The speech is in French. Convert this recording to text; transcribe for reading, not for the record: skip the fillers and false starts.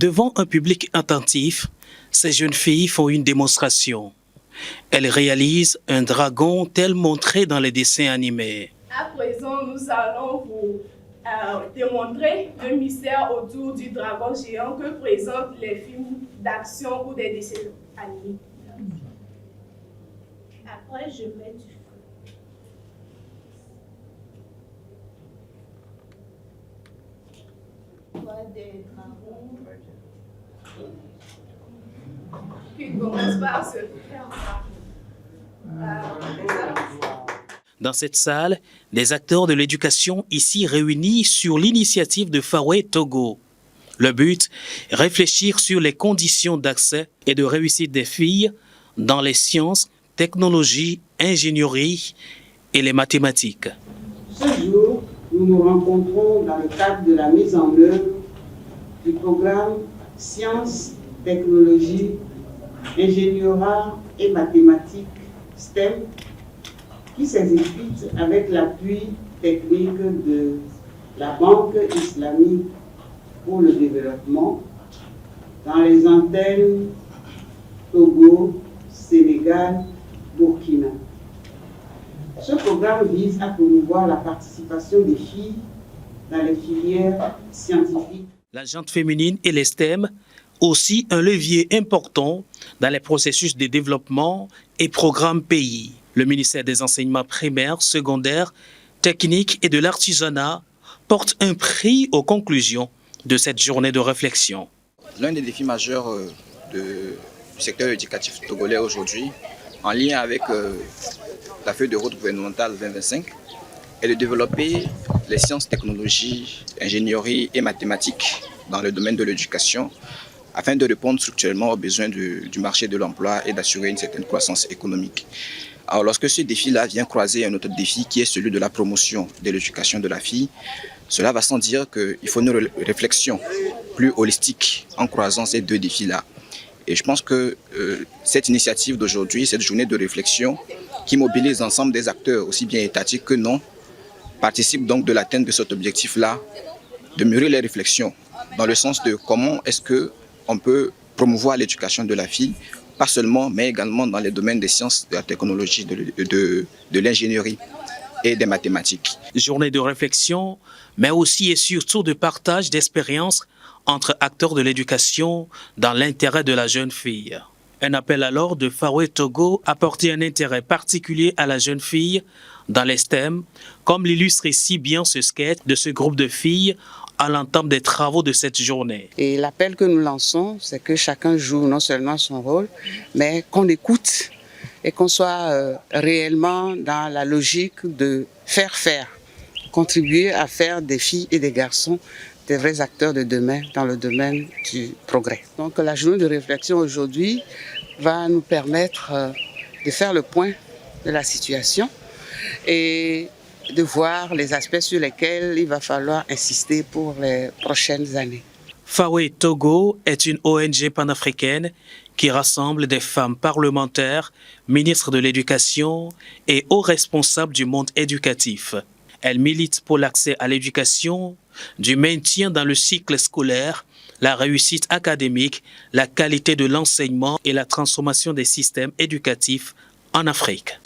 Devant un public attentif, ces jeunes filles font une démonstration. Elles réalisent un dragon tel montré dans les dessins animés. À présent, nous allons vous démontrer le mystère autour du dragon géant que présentent les films d'action ou des dessins animés. Après, je mets du feu. Voilà des dragons qui commencent par se faire. Dans cette salle, des acteurs de l'éducation ici réunis sur l'initiative de Fawe Togo. Le but, réfléchir sur les conditions d'accès et de réussite des filles dans les sciences, technologies, ingénierie et les mathématiques. Ce jour, nous nous rencontrons dans le cadre de la mise en œuvre du programme Sciences, Technologies, Ingénierie et Mathématiques STEM qui s'exécute avec l'appui technique de la Banque islamique pour le développement dans les antennes Togo, Sénégal, Burkina. Ce programme vise à promouvoir la participation des filles dans les filières scientifiques. La gente féminine et les STEM, aussi un levier important dans les processus de développement et programmes pays. Le ministère des Enseignements primaires, secondaires, techniques et de l'artisanat porte un prix aux conclusions de cette journée de réflexion. L'un des défis majeurs du secteur éducatif togolais aujourd'hui, en lien avec la feuille de route gouvernementale 2025, est de développer les sciences, technologies, ingénierie et mathématiques dans le domaine de l'éducation afin de répondre structurellement aux besoins du marché de l'emploi et d'assurer une certaine croissance économique. Alors lorsque ce défi-là vient croiser un autre défi qui est celui de la promotion de l'éducation de la fille, cela va sans dire qu'il faut une réflexion plus holistique en croisant ces deux défis-là. Et je pense que cette initiative d'aujourd'hui, cette journée de réflexion qui mobilise l'ensemble des acteurs, aussi bien étatiques que non, participe donc de l'atteinte de cet objectif-là, de mûrir les réflexions dans le sens de comment est-ce qu'on peut promouvoir l'éducation de la fille, pas seulement, mais également dans les domaines des sciences, de la technologie, de l'ingénierie et des mathématiques. Journée de réflexion, mais aussi et surtout de partage d'expériences entre acteurs de l'éducation dans l'intérêt de la jeune fille. Un appel alors de Fawe Togo à porter un intérêt particulier à la jeune fille dans les STEM, comme l'illustre si bien ce sketch de ce groupe de filles à l'entame des travaux de cette journée. Et l'appel que nous lançons, c'est que chacun joue non seulement son rôle, mais qu'on écoute et qu'on soit réellement dans la logique de faire, contribuer à faire des filles et des garçons des vrais acteurs de demain dans le domaine du progrès. Donc la journée de réflexion aujourd'hui va nous permettre de faire le point de la situation et de voir les aspects sur lesquels il va falloir insister pour les prochaines années. Fawe Togo est une ONG panafricaine qui rassemble des femmes parlementaires, ministres de l'Éducation et hauts responsables du monde éducatif. Elle milite pour l'accès à l'éducation, du maintien dans le cycle scolaire, la réussite académique, la qualité de l'enseignement et la transformation des systèmes éducatifs en Afrique.